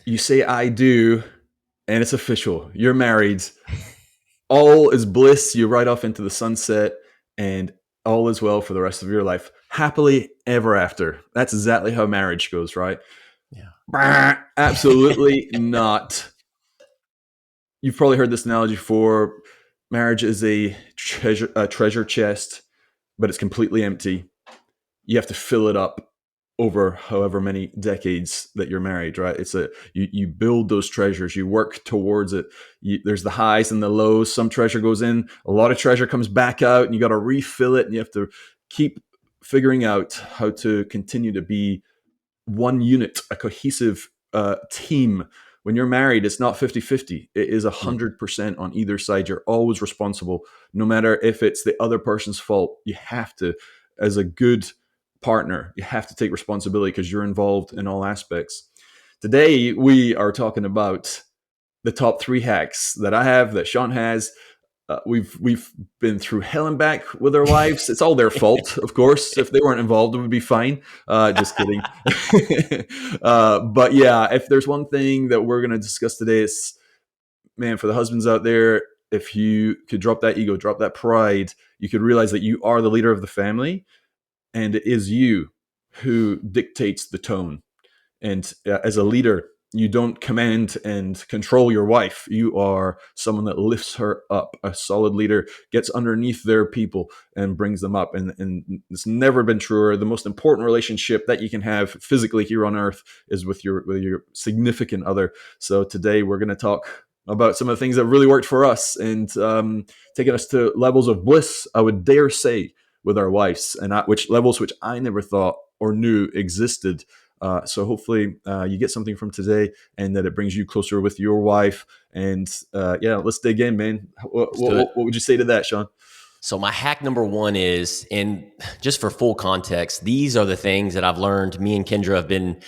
you say I do, and it's official. You're married. All is bliss. You ride off into the sunset, and all is well for the rest of your life. Happily ever after. That's exactly how marriage goes, right? Yeah. Absolutely not. You've probably heard this analogy before. Marriage is a treasure chest, but it's completely empty. You have to fill it up over however many decades that you're married, right? You build those treasures, you work towards it. There's the highs and the lows. Some treasure goes in, a lot of treasure comes back out, and you got to refill it, and you have to keep figuring out how to continue to be one unit, a cohesive team. When you're married, it's not 50-50. It is 100% on either side. You're always responsible, no matter if it's the other person's fault. You have to, as a good partner, you have to take responsibility because you're involved in all aspects. Today, we are talking about the top 3 hacks that I have, that Sean has. We've been through hell and back with our wives. It's all their fault, of course. If they weren't involved, it would be fine. Just kidding. But yeah, if there's one thing that we're going to discuss today, it's, man, for the husbands out there, if you could drop that ego, drop that pride, you could realize that you are the leader of the family, and it is you who dictates the tone. And as a leader, you don't command and control your wife. You are someone that lifts her up. A solid leader gets underneath their people and brings them up. And it's never been truer. The most important relationship that you can have physically here on earth is with your significant other. So today we're going to talk about some of the things that really worked for us, and taking us to levels of bliss, I would dare say, with our wives, and which I never thought or knew existed. So hopefully you get something from today, and that it brings you closer with your wife. And yeah, let's dig in, man. What would you say to that, Sean? So my hack number 1 is, and just for full context, these are the things that I've learned. Me and Kendra have been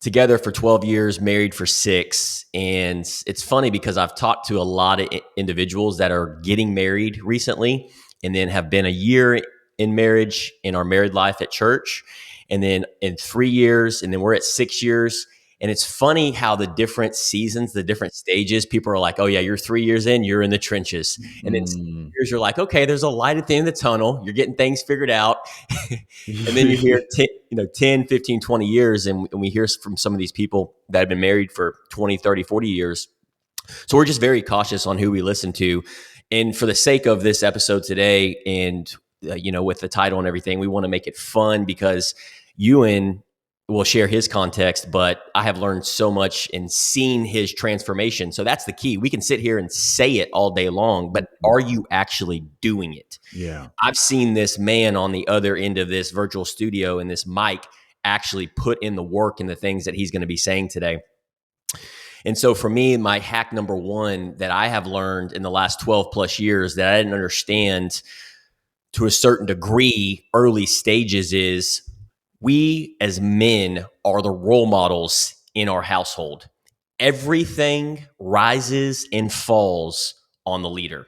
together for 12 years, married for 6. And it's funny because I've talked to a lot of individuals that are getting married recently, and then have been a year in marriage in our married life at church, and then in 3 years, and then we're at 6 years. And it's funny how the different seasons, the different stages, people are like, oh yeah, you're 3 years in, you're in the trenches. And then 6 years, you're like, okay, there's a light at the end of the tunnel. You're getting things figured out. And then you hear 10, 15, 20 years. And we hear from some of these people that have been married for 20, 30, 40 years. So we're just very cautious on who we listen to. And for the sake of this episode today, and with the title and everything, we want to make it fun, because Ewan will share his context, but I have learned so much and seen his transformation. So that's the key. We can sit here and say it all day long, but are you actually doing it? Yeah. I've seen this man on the other end of this virtual studio and this mic actually put in the work and the things that he's going to be saying today. And so for me, my hack number 1 that I have learned in the last 12 plus years that I didn't understand to a certain degree early stages is, we as men are the role models in our household. Everything rises and falls on the leader.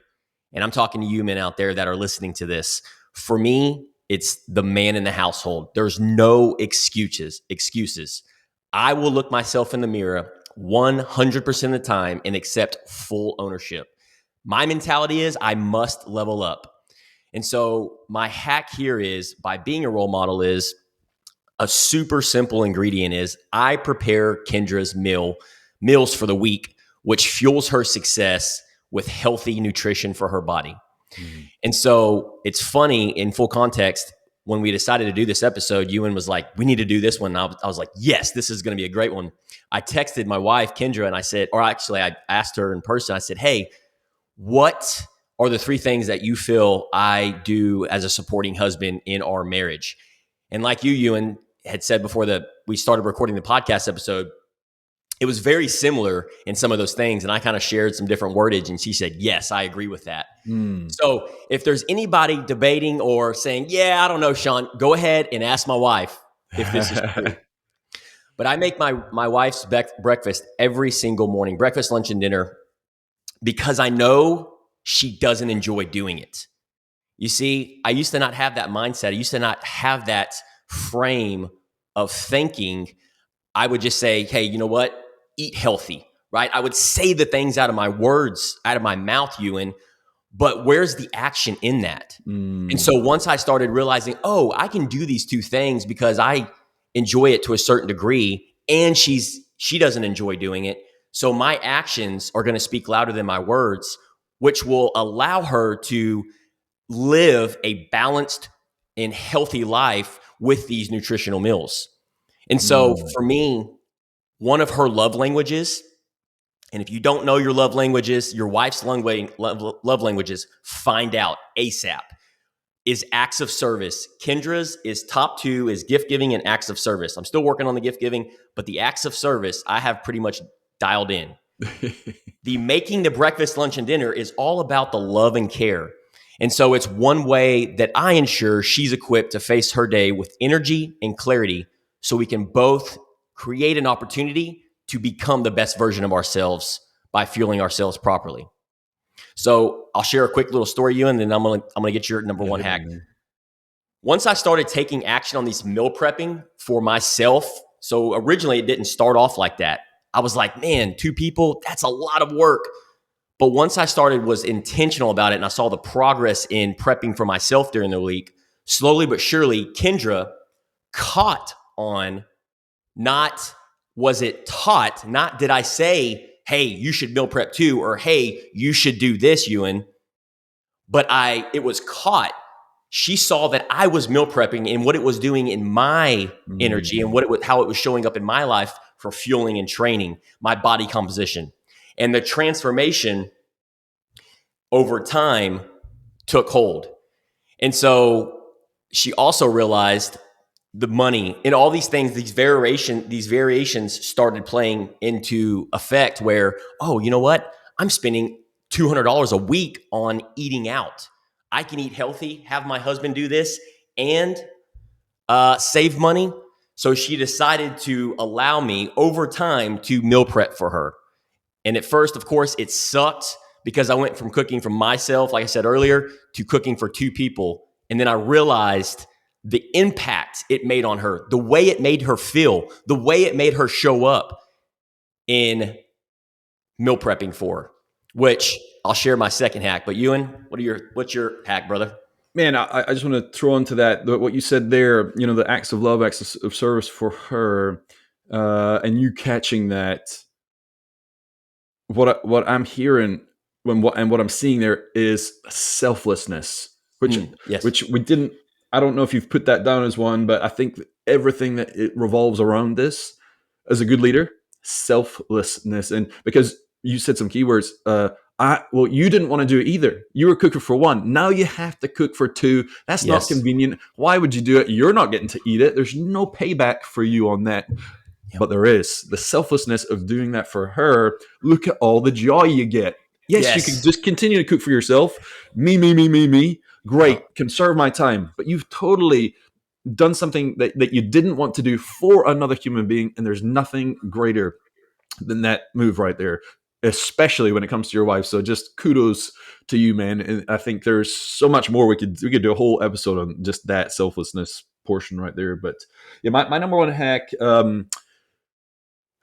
And I'm talking to you men out there that are listening to this. For me, it's the man in the household. There's no excuses. I will look myself in the mirror 100% of the time and accept full ownership. My mentality is I must level up. And so my hack here is, by being a role model, is a super simple ingredient is I prepare Kendra's meals for the week, which fuels her success with healthy nutrition for her body. And so it's funny, in full context, when we decided to do this episode, Ewan was like, we need to do this one. And I was like, yes, this is going to be a great one. I texted my wife, Kendra, and I said, or actually I asked her in person, I said, hey, what are the 3 things that you feel I do as a supporting husband in our marriage? And like you, Ewan, had said before that we started recording the podcast episode, it was very similar in some of those things. And I kind of shared some different wordage, and she said, yes, I agree with that. So if there's anybody debating or saying, yeah, I don't know, Sean, go ahead and ask my wife if this is true. But I make my wife's breakfast every single morning, breakfast, lunch, and dinner, because I know she doesn't enjoy doing it. You see, I used to not have that mindset. I used to not have that frame of thinking. I would just say, hey, you know what? eat healthy, right? I would say the things out of my words, out of my mouth, Ewan, but where's the action in that? And so once I started realizing, oh, I can do these two things because I enjoy it to a certain degree, and she doesn't enjoy doing it. So my actions are going to speak louder than my words, which will allow her to live a balanced and healthy life with these nutritional meals. And so for me, one of her love languages, and if you don't know your love languages, your wife's love languages, find out ASAP, is acts of service. Kendra's is top 2 is gift giving and acts of service. I'm still working on the gift giving, but the acts of service I have pretty much dialed in. The making the breakfast, lunch, and dinner is all about the love and care. And so it's one way that I ensure she's equipped to face her day with energy and clarity so we can both create an opportunity to become the best version of ourselves by fueling ourselves properly. So I'll share a quick little story, you, and then I'm gonna get your number one hack. Once I started taking action on these meal prepping for myself, so originally it didn't start off like that. I was like, man, 2 people, that's a lot of work. But once I was intentional about it, and I saw the progress in prepping for myself during the week, slowly but surely, Kendra caught on, not was it taught, not did I say, hey, you should meal prep too, or hey, you should do this, Ewan, but it was caught. She saw that I was meal prepping and what it was doing in my energy and how it was showing up in my life for fueling and training, my body composition. And the transformation over time took hold. And so she also realized the money and all these things, these variations started playing into effect where, oh, you know what? I'm spending $200 a week on eating out. I can eat healthy, have my husband do this, and save money. So she decided to allow me over time to meal prep for her. And at first, of course, it sucked because I went from cooking for myself, like I said earlier, to cooking for 2 people. And then I realized the impact it made on her, the way it made her feel, the way it made her show up in meal prepping for her, which I'll share my second hack. But Ewan, what's your hack, brother? Man, I just want to throw into that what you said there, the acts of love, acts of service for her, and you catching that. What I'm hearing what I'm seeing there is selflessness, Yes. which we didn't. I don't know if you've put that down as one, but I think that everything that it revolves around this as a good leader, selflessness, and because you said some keywords. You didn't want to do it either. You were cooking for 1. Now you have to cook for 2. That's not convenient. Why would you do it? You're not getting to eat it. There's no payback for you on that. Yep. But there is the selflessness of doing that for her. Look at all the joy you get. Yes, you can just continue to cook for yourself. Me. Great. Conserve my time. But you've totally done something that you didn't want to do for another human being. And there's nothing greater than that move right there, especially when it comes to your wife. So just kudos to you, man. And I think there's so much more we could do a whole episode on just that selflessness portion right there. But yeah, my number one hack,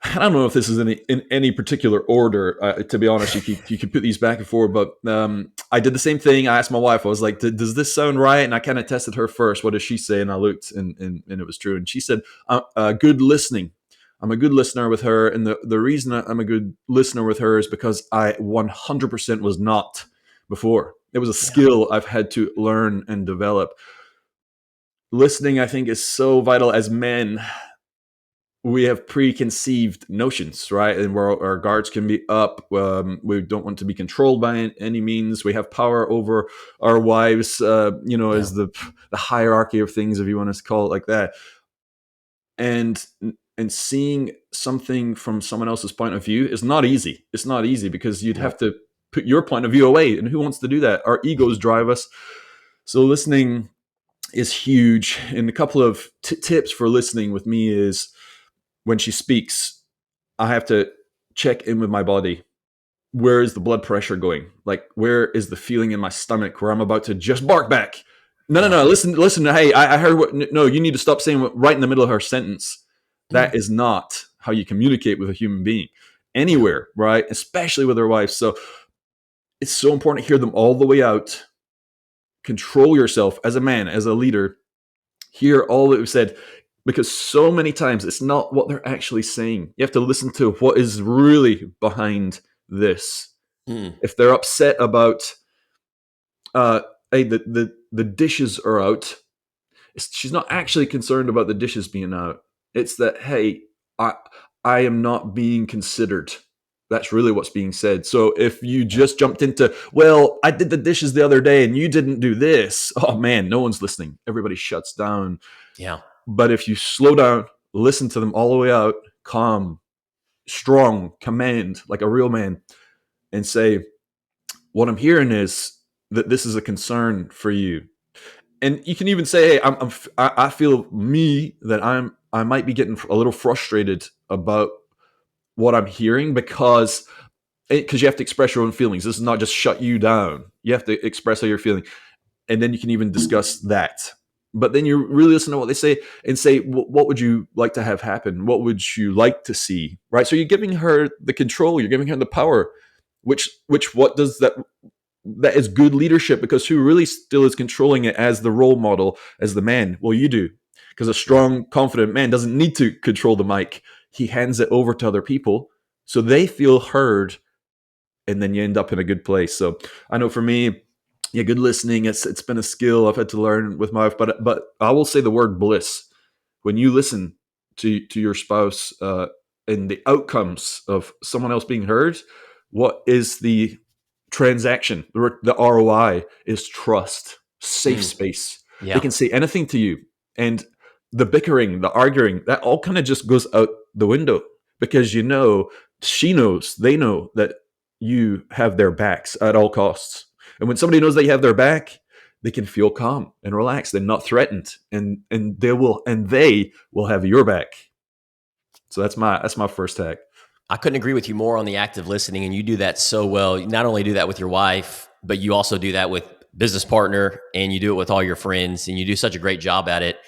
I don't know if this is in any particular order. To be honest, you could put these back and forth, but I did the same thing. I asked my wife. I was like, "Does this sound right?" And I kind of tested her first. What does she say? And I looked, and it was true. And she said, "Good listening." I'm a good listener with her, and the reason I'm a good listener with her is because I 100% was not before. It was a skill I've had to learn and develop. Listening, I think, is so vital. As men, we have preconceived notions, right? And where our guards can be up. We don't want to be controlled by any means. We have power over our wives, as the hierarchy of things, if you want to call it like that. And seeing something from someone else's point of view is not easy. It's not easy because you'd have to put your point of view away. And who wants to do that? Our egos drive us. So listening is huge. And a couple of tips for listening with me is, when she speaks, I have to check in with my body. Where is the blood pressure going? Like, where is the feeling in my stomach where I'm about to just bark back? No. Listen. Hey, I heard what. No, you need to stop saying what right in the middle of her sentence. That is not how you communicate with a human being anywhere, right? Especially with their wife. So it's so important to hear them all the way out. Control yourself as a man, as a leader. Hear all that we've said, because so many times it's not what they're actually saying. You have to listen to what is really behind this. Mm. If they're upset about, hey, the dishes are out, she's not actually concerned about the dishes being out. It's that, hey, I I am not being considered. That's really what's being said. So if you Yeah. just jumped into, well, I did the dishes the other day and you didn't do this, oh man, no one's listening. Everybody shuts down. Yeah. But if you slow down, listen to them all the way out, calm, strong, command like a real man, and say, what I'm hearing is that this is a concern for you. And you can even say, hey, I feel that I might be getting a little frustrated about what I'm hearing, because you have to express your own feelings. This is not just shut you down. You have to express how you're feeling, and then you can even discuss that. But then you really listen to what they say and say, what would you like to have happen? What would you like to see? Right. So you're giving her the control. You're giving her the power. Which what does that? That is good leadership, because who really still is controlling it as the role model, as the man? Well, you do, because a Yeah. strong, confident man doesn't need to control the mic. He hands it over to other people so they feel heard, and then you end up in a good place. So I know for me, yeah, good listening, it's been a skill I've had to learn with my wife, but I will say the word bliss. When you listen to your spouse, and the outcomes of someone else being heard, what is the transaction? The ROI is trust, safe Mm. space. They Yeah. can say anything to you, and the bickering, the arguing, that all kind of just goes out the window, because she knows, they know that you have their backs at all costs. And when somebody knows that you have their back, they can feel calm and relaxed and not threatened, and they will have your back. So that's my first hack. I couldn't agree with you more on the active listening, and you do that so well. You not only do that with your wife, but you also do that with business partner, and you do it with all your friends, and you do such a great job at it.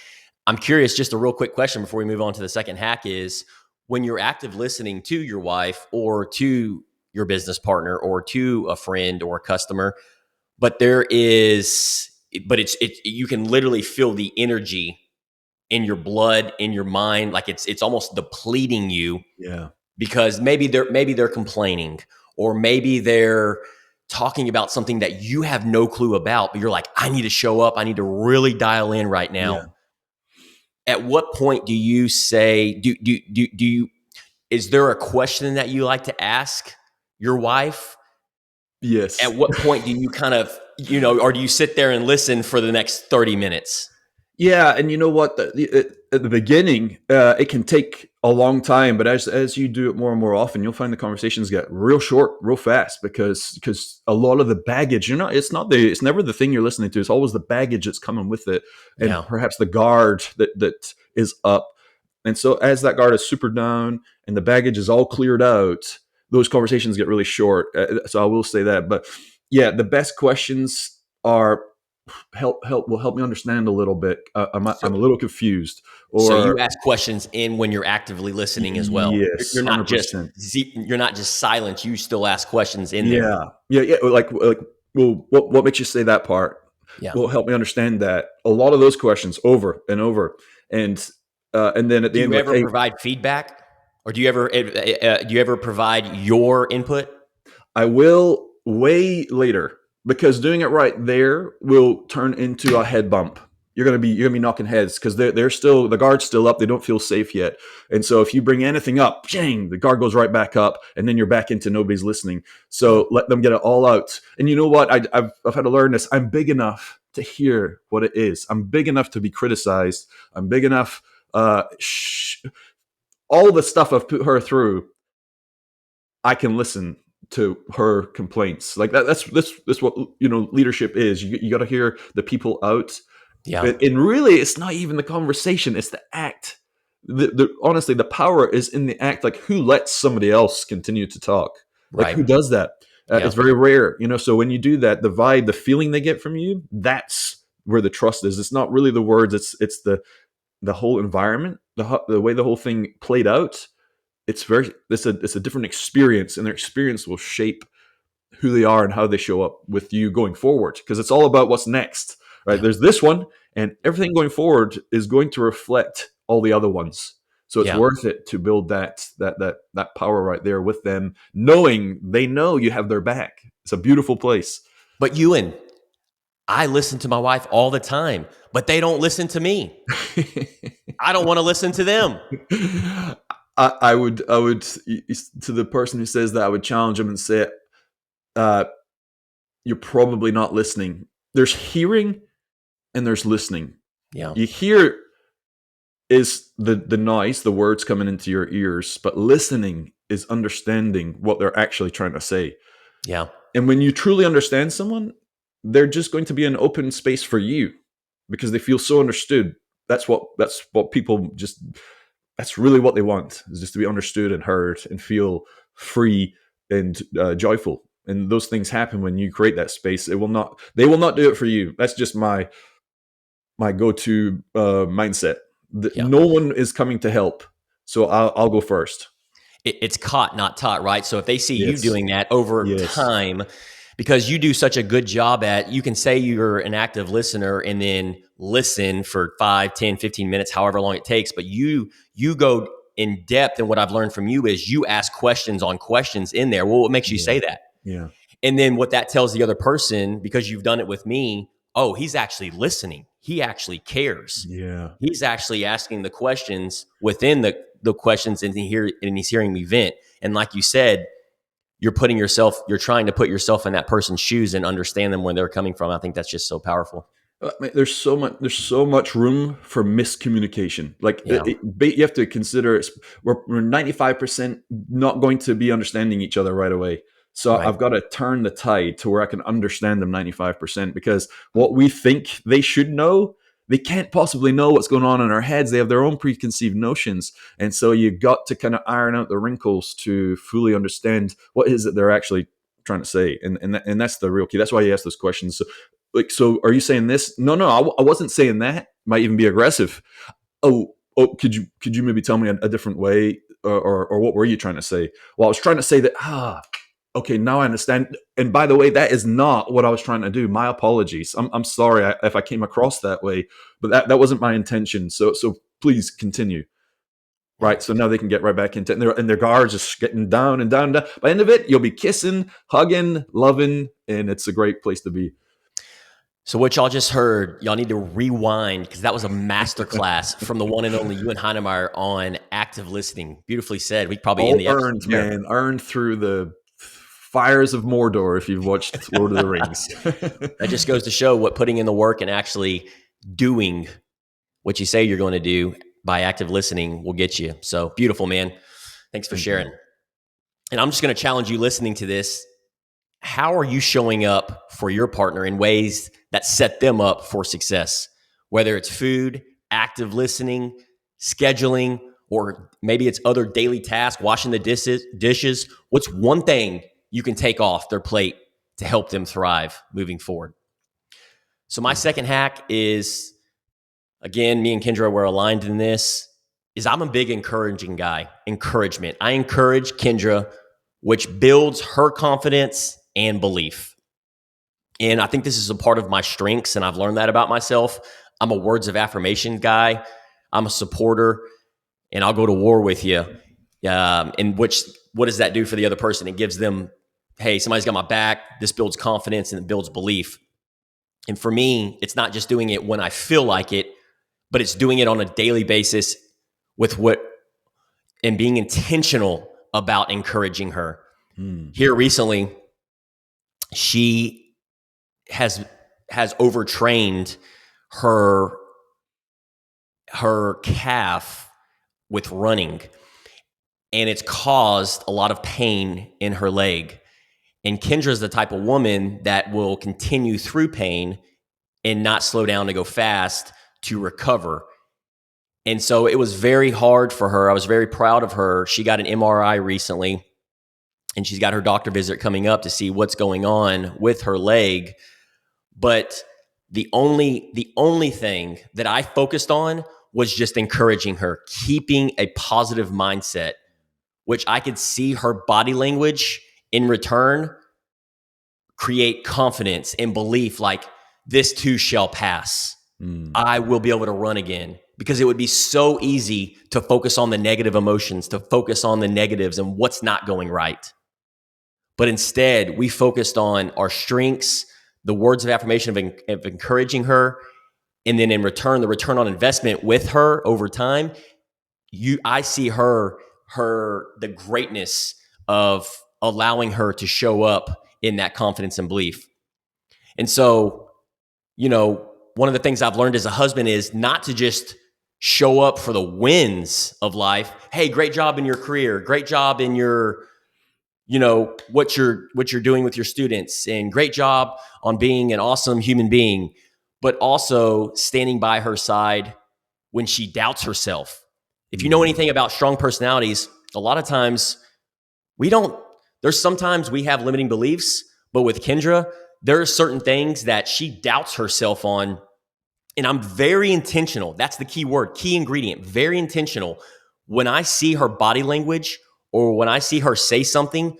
I'm curious, just a real quick question before we move on to the second hack is, when you're active listening to your wife or to your business partner or to a friend or a customer, but you can literally feel the energy in your blood, in your mind, like it's almost depleting you, Yeah. because maybe they're complaining, or maybe they're talking about something that you have no clue about, but you're like, I need to show up, I need to really dial in right now. Yeah. At what point do you say, do you, is there a question that you like to ask your wife? Yes. At what point do you kind of, or do you sit there and listen for the next 30 minutes? Yeah, and you know what? At the beginning, it can take a long time, but as you do it more and more often, you'll find the conversations get real short, real fast, because a lot of the baggage, it's never the thing you're listening to. It's always the baggage that's coming with it, and Yeah. perhaps the guard that is up. And so as that guard is super down and the baggage is all cleared out, those conversations get really short. So I will say that. But yeah, the best questions are, help me understand a little bit. I'm So, a little confused. so you Or ask questions in when you're actively listening as well. yes, You're not just 100%. you're not just silent. You still ask questions in there. Yeah, yeah, yeah. Like, well, what makes you say that part? Yeah. Well, help me understand that. A lot of those questions over and over, and then at Do the end, you like, ever hey, provide feedback, or do you ever provide your input? I will way later, because doing it right there will turn into a head bump. You're gonna be knocking heads, because they're still, the guard's still up. They don't feel safe yet, and so if you bring anything up, dang, the guard goes right back up, and then you're back into nobody's listening. Yeah. So let them get it all out. And you know what? I've had to learn this. I'm big enough to hear what it is. I'm big enough to be criticized. I'm big enough. All the stuff I've put her through, I can listen to her complaints. Like that's what leadership is. You got to hear the people out, Yeah. and really, it's not even the conversation; it's the act. Honestly, the power is in the act. Like, who lets somebody else continue to talk? Like, Right. who does that? Yeah. It's very rare, So when you do that, the vibe, the feeling they get from you, that's where the trust is. It's not really the words. It's the whole environment, the way the whole thing played out. it's a different experience, and their experience will shape who they are and how they show up with you going forward, because it's all about what's next, right? Yeah. There's this one, and everything going forward is going to reflect all the other ones. So it's Yeah. worth it to build that power right there with them, knowing they know you have their back. It's a beautiful place. But Ewan, I listen to my wife all the time, but they don't listen to me. I don't want to listen to them. I would to the person who says that, I would challenge them and say, uh, you're probably not listening. There's hearing and there's listening. Yeah. You hear is the noise, the words coming into your ears, but listening is understanding what they're actually trying to say. Yeah. And when you truly understand someone, they're just going to be an open space for you because they feel so understood. That's what people just that's really what they want, is just to be understood and heard and feel free and joyful. And those things happen when you create that space. They will not do it for you. That's just my go-to mindset. Yeah. No one is coming to help, so I'll go first. It's caught, not taught, right? So if they see you Yes. doing that over Yes. time, because you do such a good job at, you can say you're an active listener and then listen for 5, 10, 15 minutes, however long it takes. But you go in depth. And what I've learned from you is you ask questions on questions in there. Well, what makes you Yeah. say that? Yeah. And then what that tells the other person, because you've done it with me, oh, he's actually listening. He actually cares. Yeah. He's actually asking the questions within the questions, and he's hearing me vent. And like you said, you're trying to put yourself in that person's shoes and understand them where they're coming from. I think that's just so powerful. There's so much room for miscommunication. Like Yeah. you have to consider we're 95% not going to be understanding each other right away. So Right. I've got to turn the tide to where I can understand them 95%, because what we think they should know, they can't possibly know what's going on in our heads. They have their own preconceived notions. And so you got to kind of iron out the wrinkles to fully understand what is it they're actually trying to say. And that's the real key. That's why you ask those questions. So are you saying this? No, I wasn't saying that. Might even be aggressive. Oh, could you maybe tell me a different way, or what were you trying to say? Well, I was trying to say that. Okay, now I understand. And by the way, that is not what I was trying to do. My apologies. I'm sorry if I came across that way, but that wasn't my intention. So please continue. Yeah. Right. So now they can get right back into it, and their guards just getting down and down and down. By the end of it, you'll be kissing, hugging, loving, and it's a great place to be. So what y'all just heard, y'all need to rewind, because that was a masterclass from the one and only Ewan Heinemeier on active listening. Beautifully said. We probably end All the episode earned, there. man. Earned through the fires of Mordor if you've watched Lord of the Rings. That just goes to show what putting in the work and actually doing what you say you're going to do by active listening will get you. So beautiful, man. Thanks for sharing. And I'm just going to challenge you listening to this. How are you showing up for your partner in ways that set them up for success? Whether it's food, active listening, scheduling, or maybe it's other daily tasks, washing the dishes. What's one thing you can take off their plate to help them thrive moving forward? So my second hack is, again, me and Kendra were aligned in this, is I'm a big encouraging guy. Encouragement. I encourage Kendra, which builds her confidence and belief. And I think this is a part of my strengths, and I've learned that about myself. I'm a words of affirmation guy. I'm a supporter, and I'll go to war with you. And what does that do for the other person? It gives them, hey, somebody's got my back. This builds confidence and it builds belief. And for me, it's not just doing it when I feel like it, but it's doing it on a daily basis and being intentional about encouraging her. Here recently, she has overtrained her calf with running, and it's caused a lot of pain in her leg. And Kendra's the type of woman that will continue through pain and not slow down to go fast to recover. And so it was very hard for her. I was very proud of her. She got an MRI recently, and she's got her doctor visit coming up to see what's going on with her leg. But the only thing that I focused on was just encouraging her, keeping a positive mindset, which I could see her body language in return create confidence and belief, like, this too shall pass. I will be able to run again. Because it would be so easy to focus on the negative emotions, to focus on the negatives and what's not going right. But instead, we focused on our strengths, the words of affirmation of encouraging her, and then in return, the return on investment with her over time. I see the greatness of allowing her to show up in that confidence and belief. And so, one of the things I've learned as a husband is not to just show up for the wins of life. Hey, great job in your career, great job in your, what you're doing with your students, and great job on being an awesome human being, but also standing by her side when she doubts herself. If you know anything about strong personalities, a lot of times there's sometimes we have limiting beliefs, but with Kendra, there are certain things that she doubts herself on. And I'm very intentional. That's the key word, key ingredient, very intentional. When I see her body language or when I see her say something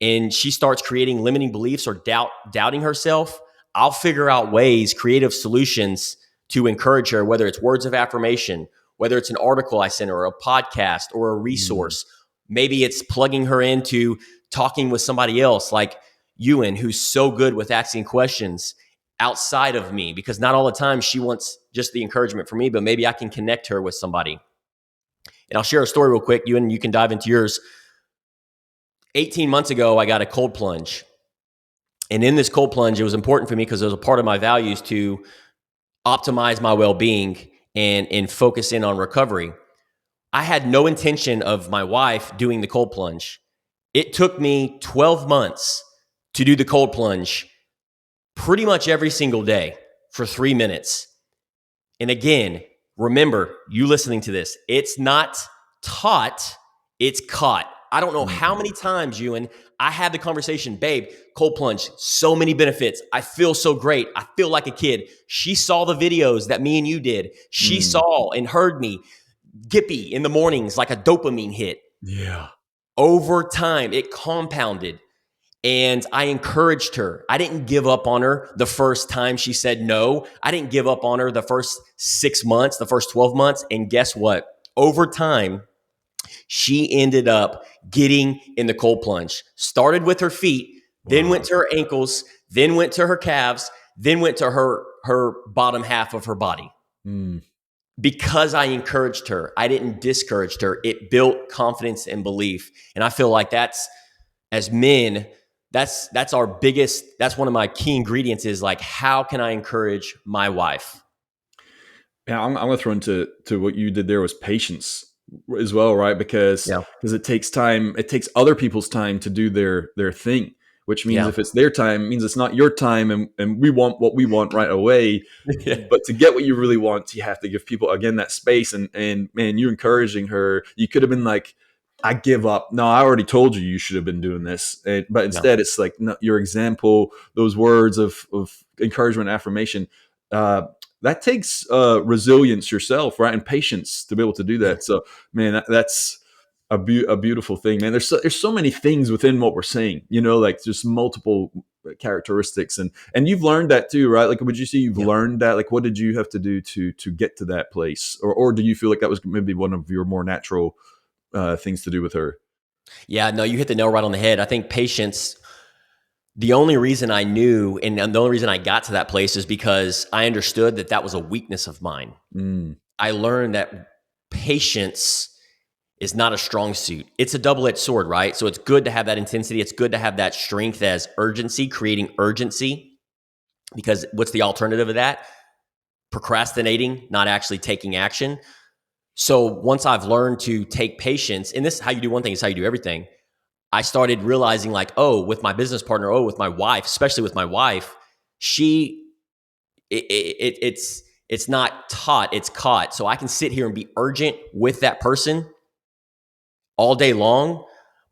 and she starts creating limiting beliefs or doubting herself, I'll figure out ways, creative solutions to encourage her, whether it's words of affirmation, whether it's an article I send her, or a podcast or a resource. Maybe it's plugging her into talking with somebody else like Ewan, who's so good with asking questions outside of me, because not all the time she wants just the encouragement from me, but maybe I can connect her with somebody. And I'll share a story real quick. Ewan, you can dive into yours. 18 months ago, I got a cold plunge. And in this cold plunge, it was important for me because it was a part of my values to optimize my well-being and focus in on recovery. I had no intention of my wife doing the cold plunge. It took me 12 months to do the cold plunge pretty much every single day for 3 minutes. And again, remember, you listening to this, it's not taught, it's caught. I don't know how many times, Ewan, I had the conversation, babe, cold plunge, so many benefits. I feel so great. I feel like a kid. She saw the videos that me and you did. She saw and heard me gippy in the mornings like a dopamine hit. Yeah. Over time, it compounded. And I encouraged her. I didn't give up on her the first time she said no. I didn't give up on her the first 6 months, the first 12 months. And guess what? Over time, she ended up getting in the cold plunge. Started with her feet, then went to her ankles, then went to her calves, then went to her bottom half of her body. Because I encouraged her, I didn't discourage her. It built confidence and belief. And I feel like as men, that's our biggest, that's one of my key ingredients is like, how can I encourage my wife? Yeah, I'm going to throw into what you did there was patience as well, right? Because it takes time. It takes other people's time to do their thing, which means if it's their time, it means it's not your time, and we want what we want right away. But to get what you really want, you have to give people, again, that space. And man, you encouraging her, you could have been like, I give up. No, I already told you should have been doing this. But instead, it's like, no, your example, those words of encouragement, affirmation, that takes resilience yourself, right? And patience to be able to do that. So, man, that's a beautiful thing, man. There's so many things within what we're saying, like just multiple characteristics. And you've learned that too, right? Like, would you say you've learned that? Like, what did you have to do to get to that place? Or do you feel like that was maybe one of your more natural things to do with her? Yeah, no, you hit the nail right on the head. I think patience, the only reason I knew and the only reason I got to that place is because I understood that was a weakness of mine. I learned that patience is not a strong suit. It's a double-edged sword, right? So it's good to have that intensity. It's good to have that strength as urgency, creating urgency, because what's the alternative of that? Procrastinating, not actually taking action. So once I've learned to take patience, and this is how you do one thing, is how you do everything. I started realizing like, with my business partner, with my wife, especially with my wife, it's not taught, it's caught. So I can sit here and be urgent with that person all day long,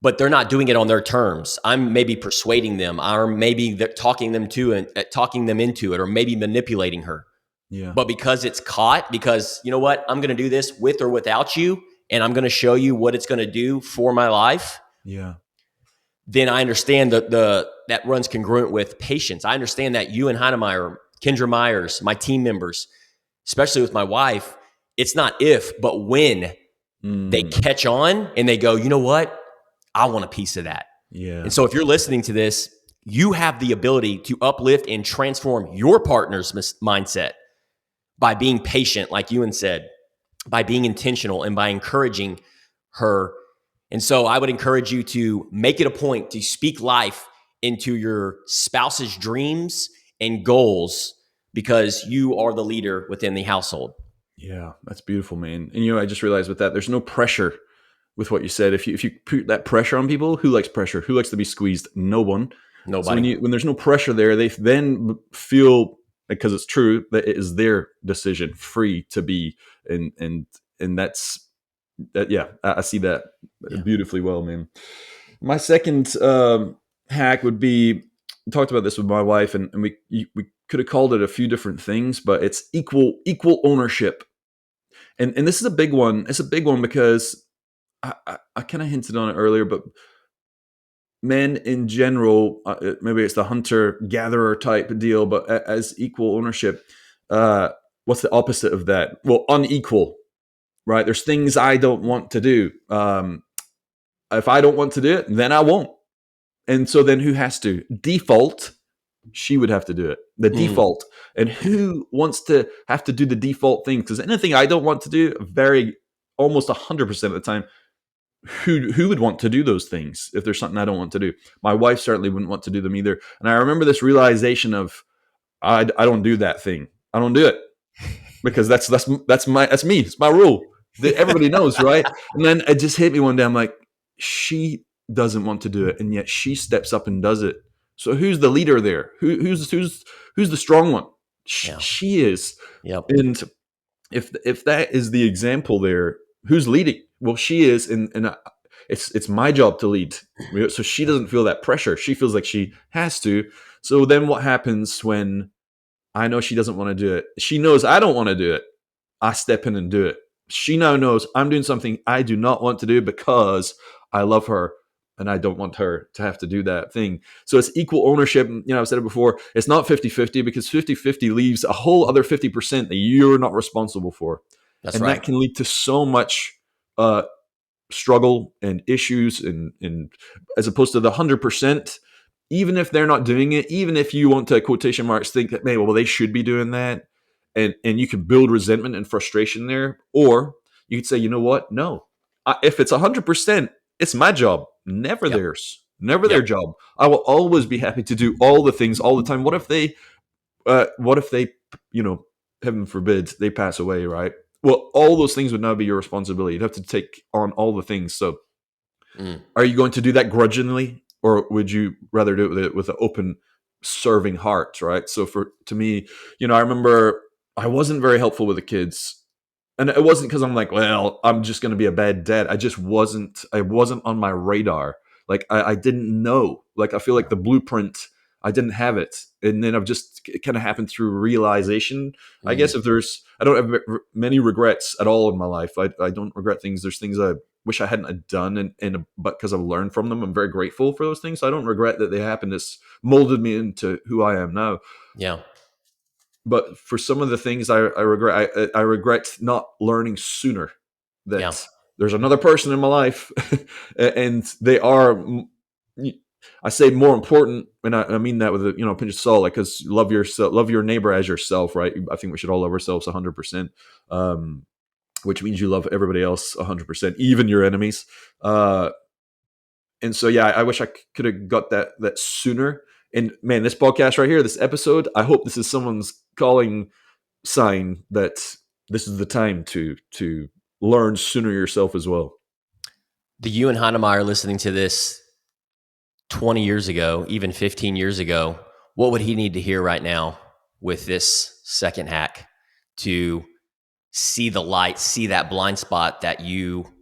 but they're not doing it on their terms. I'm maybe persuading them, or maybe talking them into it, or maybe manipulating her. Yeah. But because it's caught, because you know what, I'm going to do this with or without you, and I'm going to show you what it's going to do for my life, Yeah. then I understand that runs congruent with patience. I understand that you and Heinemeyer, Kendra Myers, my team members, especially with my wife, it's not if, but when they Mm. catch on and they go, you know what? I want a piece of that. Yeah. And so if you're listening to this, you have the ability to uplift and transform your partner's mindset by being patient, like Ewan said, by being intentional and by encouraging her. And so I would encourage you to make it a point to speak life into your spouse's dreams and goals because you are the leader within the household. Yeah, that's beautiful, man. And I just realized with that, there's no pressure with what you said. If you put that pressure on people, who likes pressure? Who likes to be squeezed? No one. So Nobody. when there's no pressure there, they then feel, because it's true, that it is their decision, free to be, and that's that. Yeah, I see that Yeah. beautifully well, man. My second hack would be, I talked about this with my wife, and we could have called it a few different things, but it's equal ownership. And this is a big one. It's a big one because I kind of hinted on it earlier, but men in general, maybe it's the hunter gatherer type deal, but as equal ownership, what's the opposite of that? Well, unequal, right? There's things I don't want to do. If I don't want to do it, then I won't. And so then who has to? Default, she would have to do it. The default. And who wants to have to do the default thing? Because anything I don't want to do, almost 100% of the time, who would want to do those things if there's something I don't want to do? My wife certainly wouldn't want to do them either. And I remember this realization of I don't do that thing. I don't do it because that's me. It's my rule. Everybody knows, right? And then it just hit me one day. I'm like, she doesn't want to do it, and yet she steps up and does it. So who's the leader there? Who's the strong one? Yeah. She is. Yep. And if that is the example there, who's leading? Well, she is, and it's my job to lead. So she doesn't feel that pressure. She feels like she has to. So then what happens when I know she doesn't want to do it? She knows I don't want to do it. I step in and do it. She now knows I'm doing something I do not want to do because I love her and I don't want her to have to do that thing. So it's equal ownership. I've said it before. It's not 50-50 because 50-50 leaves a whole other 50% that you're not responsible for. That's And that right. can lead to so much struggle and issues, and as opposed to the 100%, even if they're not doing it, even if you want to quotation marks think that, well, they should be doing that, and you can build resentment and frustration there, or you could say, you know what, no, if it's 100%, it's my job, never Yep. theirs, never their Yep. job. I will always be happy to do all the things all the time. What if they heaven forbid they pass away, right? Well, all those things would now be your responsibility. You'd have to take on all the things. So Mm. are you going to do that grudgingly, or would you rather do it with an open, serving heart, right? So to me, I remember I wasn't very helpful with the kids, and it wasn't because I'm like, well, I'm just going to be a bad dad. I just wasn't. I wasn't on my radar. Like I didn't know. Like I feel like the blueprint, I didn't have it, and then I've just it kind of happened through realization. I guess Mm. I don't have many regrets at all in my life. I don't regret things. There's things I wish I hadn't done, but because I've learned from them, I'm very grateful for those things. So I don't regret that they happened. It's molded me into who I am now. Yeah. But for some of the things I regret, I regret not learning sooner Yeah. that there's another person in my life, and they are. I say more important, and I mean that with a pinch of salt, like, because love yourself, love your neighbor as yourself, right? I think we should all love ourselves 100%, which means you love everybody else 100%, even your enemies. And so, yeah, I wish I could have got that sooner. And man, this podcast right here, this episode, I hope this is someone's calling sign that this is the time to learn sooner yourself as well. The you and Heinemeyer listening to this 20 years ago, even 15 years ago, what would he need to hear right now with this second hack to see the light, see that blind spot that you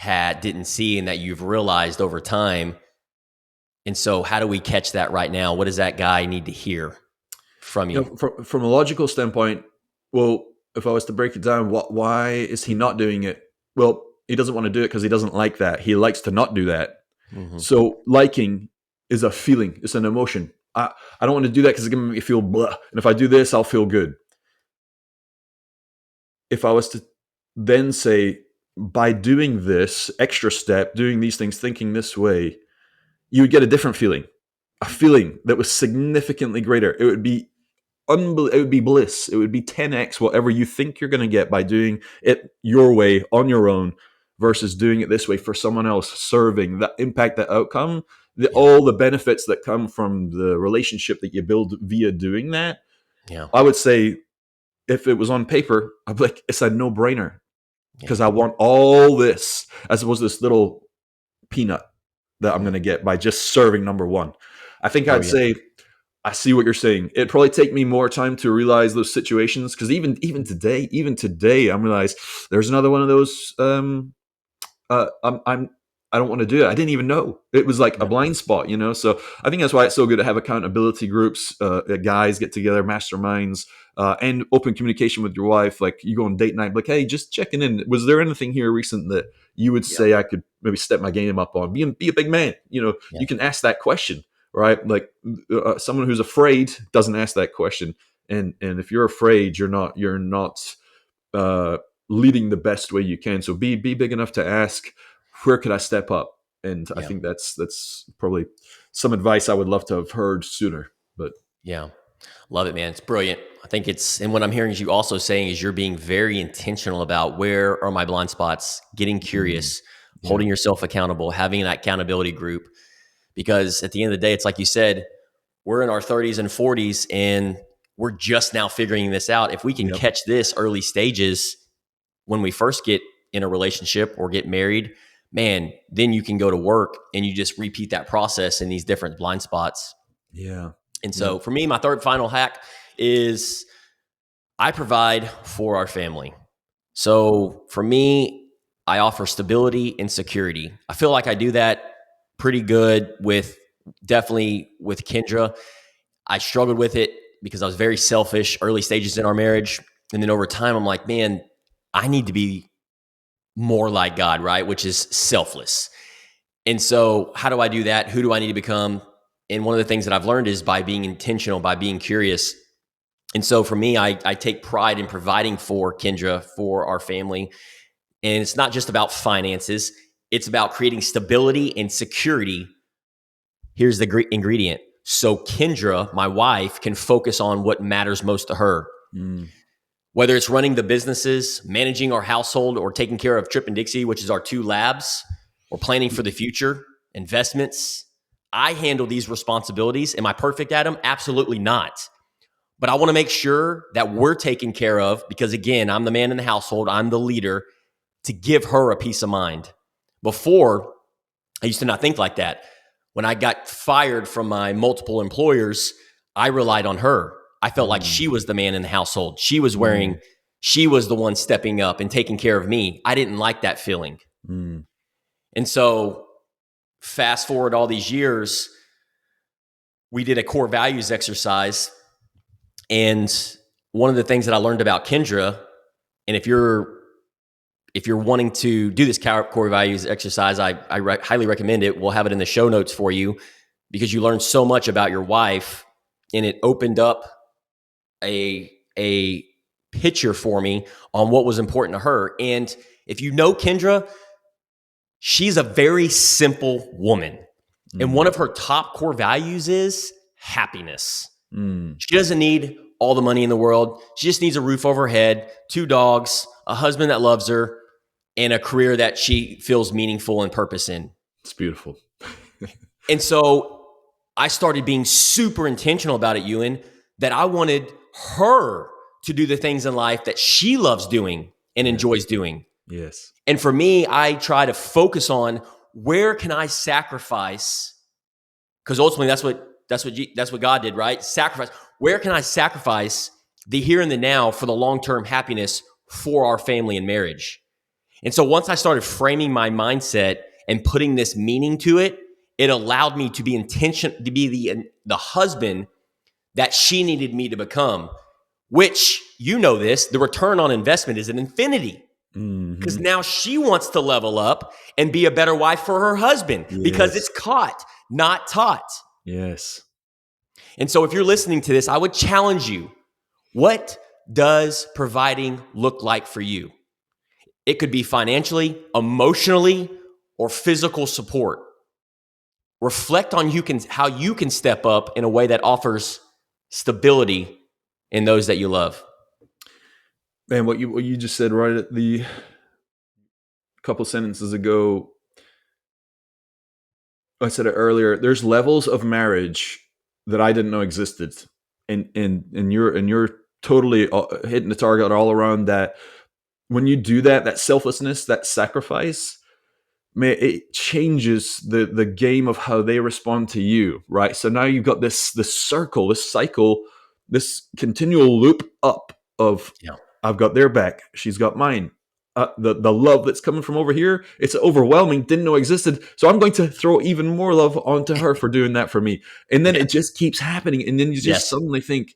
didn't see and that you've realized over time? And so how do we catch that right now? What does that guy need to hear from you? From a logical standpoint, well, if I was to break it down, why is he not doing it? Well, He doesn't want to do it because he doesn't like that. He likes to not do that. Mm-hmm. So liking is a feeling. It's an emotion. I don't want to do that because it's going to make me feel blah. And if I do this, I'll feel good. If I was to then say, by doing this extra step, doing these things, thinking this way, you would get a different feeling, a feeling that was significantly greater. It would be it would be bliss. It would be 10x whatever you think you're going to get by doing it your way on your own versus doing it this way for someone else, serving that impact, that outcome, Yeah. all the benefits that come from the relationship that you build via doing that. Yeah. I would say if it was on paper, I'd be like, it's a no-brainer because Yeah. I want all this as opposed to this little peanut that I'm going to get by just serving number one. I think Oh I'd yeah. say I see what you're saying. It'd probably take me more time to realize those situations because even today, I'm realized there's another one of those. I don't want to do it. I didn't even know it was like a Yeah. blind spot, you know. So I think that's why it's so good to have accountability groups, guys get together, masterminds, and open communication with your wife. Like you go on date night, like, hey, just checking in. Was there anything here recent that you would Yeah. say I could maybe step my game up on? Be a big man. You know, Yeah. you can ask that question, right? Like someone who's afraid doesn't ask that question, and if you're afraid, you're not uh, leading the best way you can. So be big enough to ask, where could I step up? And I Yeah. think that's probably some advice I would love to have heard sooner. But Yeah. Love it, man. It's brilliant. I think and what I'm hearing is you also saying is you're being very intentional about where are my blind spots, getting curious, yeah, holding yourself accountable, having that accountability group. Because at the end of the day, it's like you said, we're in our 30s and 40s and we're just now figuring this out. If we can yep, catch this early stages when we first get in a relationship or get married, man, then you can go to work and you just repeat that process in these different blind spots. yeah, And yep, so for me, my third final hack is I provide for our family. So for me, I offer stability and security. I feel like I do that pretty good definitely with Kendra. I struggled with it because I was very selfish early stages in our marriage. And then over time, I'm like, man, I need to be more like God, right? Which is selfless. And so, how do I do that? Who do I need to become? And one of the things that I've learned is by being intentional, by being curious. And so, for me, I take pride in providing for Kendra, for our family. And it's not just about finances, it's about creating stability and security. Here's the ingredient. So, Kendra, my wife, can focus on what matters most to her. mm, Whether it's running the businesses, managing our household, or taking care of Trip and Dixie, which is our 2 labs, or planning for the future, investments, I handle these responsibilities. Am I perfect at them? Absolutely not. But I want to make sure that we're taken care of because, again, I'm the man in the household, I'm the leader, to give her a peace of mind. Before, I used to not think like that. When I got fired from my multiple employers, I relied on her. I felt like mm, she was the man in the household. mm, She was the one stepping up and taking care of me. I didn't like that feeling. mm, And so, fast forward all these years, we did a core values exercise. And one of the things that I learned about Kendra, and if you're wanting to do this core values exercise, I highly recommend it. We'll have it in the show notes for you because you learn so much about your wife, and it opened up a picture for me on what was important to her. And if you know Kendra, she's a very simple woman. And one mm, of her top core values is happiness. mm. She doesn't need all the money in the world. She just needs a roof over her head, 2 dogs, a husband that loves her, and a career that she feels meaningful and purpose in. It's beautiful. And so I started being super intentional about it, Ewan, that I wanted her to do the things in life that she loves doing and Yeah. enjoys doing. Yes. And for me, I try to focus on where can I sacrifice? Because ultimately, that's what God did, right? Sacrifice. Where can I sacrifice the here and the now for the long-term happiness for our family and marriage? And so once I started framing my mindset and putting this meaning to it, it allowed me to be to be the husband that she needed me to become, which, you know this, the return on investment is an infinity. because Hmm. now she wants to level up and be a better wife for her husband because it's Yes. caught, not taught. Yes. And so if you're listening to this, I would challenge you. What does providing look like for you? It could be financially, emotionally, or physical support. Reflect on how you can step up in a way that offers stability in those that you love. Man, what you just said right at the couple sentences ago, I said it earlier. There's levels of marriage that I didn't know existed, and you're totally hitting the target all around that. When you do that, that selflessness, that sacrifice, man, it changes the game of how they respond to you, right? So now you've got this circle, this cycle, this continual loop up of Yeah. I've got their back, she's got mine. The love that's coming from over here, it's overwhelming. Didn't know existed, so I'm going to throw even more love onto her for doing that for me, and then Yeah. it just keeps happening. And then you just Yes. suddenly think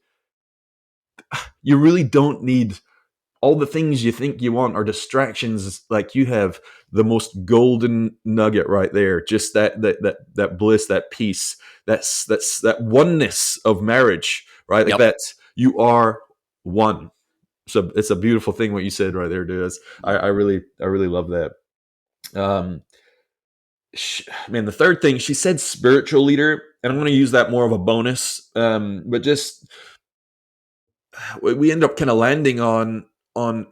you really don't need all the things you think you want are distractions. Like you have the most golden nugget right there, just that bliss, that peace, that's that oneness of marriage, right? Like Yep. that you are one. So it's a beautiful thing what you said right there, dude. I really love that. um Man, the third thing she said, spiritual leader, and I'm going to use that more of a bonus, but just we end up kind of landing on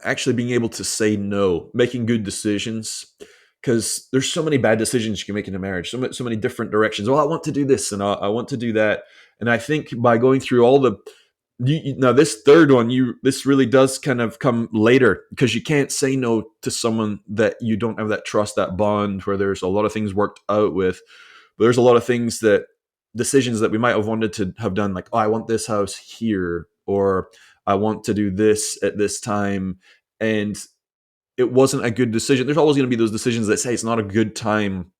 actually being able to say no, making good decisions, because there's so many bad decisions you can make in a marriage, so many different directions. Well, I want to do this and I want to do that, and I think by going through all the now this third one, this really does kind of come later, because you can't say no to someone that you don't have that trust, that bond where there's a lot of things worked out with. But there's a lot of things that decisions that we might have wanted to have done, like, oh, I want this house here, or I want to do this at this time, and it wasn't a good decision. There's always going to be those decisions that say it's not a good time,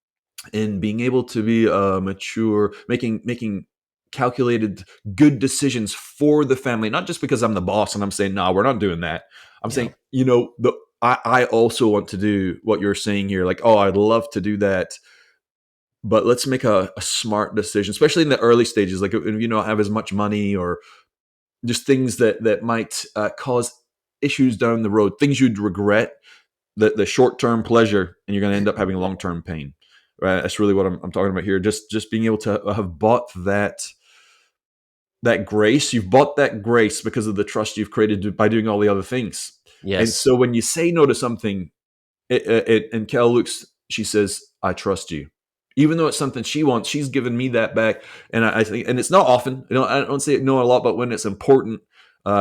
and being able to be mature, making calculated good decisions for the family, not just because I'm the boss and I'm saying no, we're not doing that. I'm Yeah. saying, I also want to do what you're saying here, like, oh, I'd love to do that, but let's make a smart decision, especially in the early stages, like if you don't have as much money, or just things that might cause issues down the road, things you'd regret, the short term pleasure, and you're going to end up having long term pain. Right? That's really what I'm talking about here. Just being able to have bought that grace. You've bought that grace because of the trust you've created by doing all the other things. And Yes. so when you say no to something, and Kel looks, she says, "I trust you." Even though it's something she wants, she's given me that back, and I think, and it's not often. I don't say no a lot, but when it's important,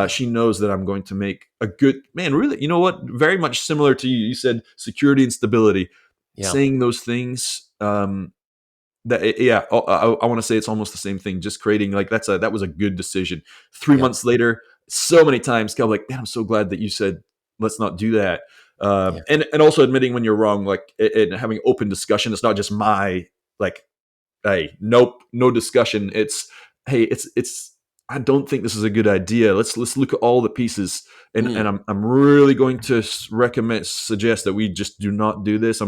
she knows that I'm going to make a good man. Really, you know what? Very much similar to you. You said security and stability. Yeah. Saying those things, yeah, I want to say it's almost the same thing. Just creating, like, that was a good decision. 3 months Yep. later, so many times, Kel, like, man, I'm so glad that you said let's not do that. Yeah. And also admitting when you're wrong, like, and having open discussion. It's not just my, like, hey, nope, no discussion. It's, hey, it's I don't think this is a good idea. Let's look at all the pieces, and Mm. I'm really going to suggest that we just do not do this.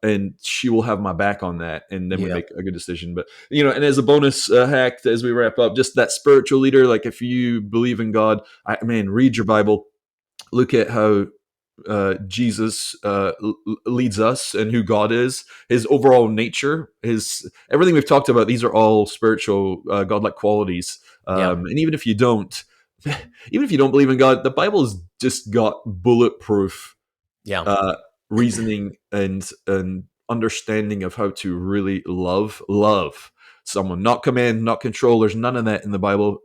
And she will have my back on that, and then we Yeah. make a good decision. But and as a bonus hack, as we wrap up, just that spiritual leader. Like, if you believe in God, man, read your Bible, look at how Jesus leads us, and who God is, his overall nature, his everything we've talked about. These are all spiritual, godlike qualities. Yeah. And even if you don't, even if you don't believe in God, the Bible's just got bulletproof Yeah. uh, reasoning and understanding of how to really love someone, not command, not control. There's none of that in the Bible.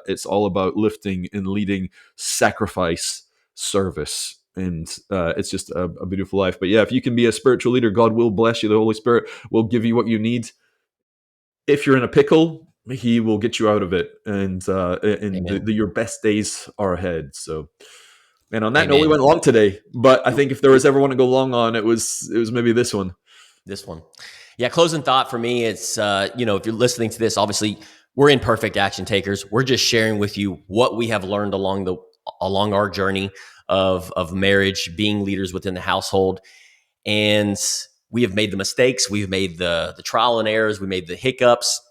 It's all about lifting and leading, sacrifice, service, and it's just a beautiful life. But yeah, if you can be a spiritual leader, God will bless you. The Holy Spirit will give you what you need. If you're in a pickle, he will get you out of it, and Amen. your best days are ahead. So, and on that note, we Amen. went long today, but I think if there was ever one to go long on, it was maybe this one. This one. Yeah. Closing thought for me, it's, if you're listening to this, obviously we're imperfect action takers. We're just sharing with you what we have learned along our journey of marriage, being leaders within the household. And we have made the mistakes. We've made the trial and errors. We made the hiccups.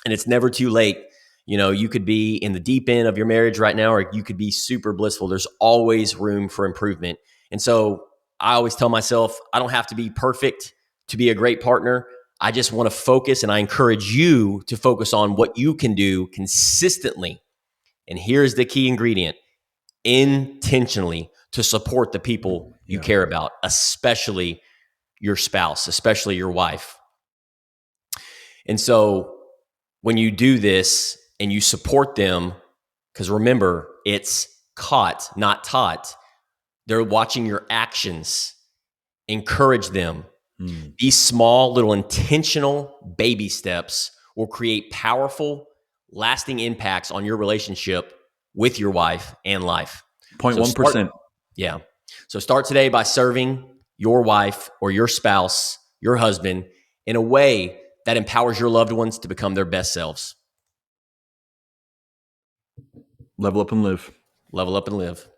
And it's never too late. You know, you could be in the deep end of your marriage right now, or you could be super blissful. There's always room for improvement. And so I always tell myself, I don't have to be perfect to be a great partner. I just want to focus, and I encourage you to focus on what you can do consistently. And here's the key ingredient: intentionally, to support the people you care about, especially your spouse, especially your wife. And so when you do this and you support them, because remember, it's caught, not taught. They're watching your actions. Encourage them. These small, little intentional baby steps will create powerful, lasting impacts on your relationship with your wife and life. 0.1%. Yeah. So start today by serving your wife or your spouse, your husband, in a way that empowers your loved ones to become their best selves. Level up and live. Level up and live.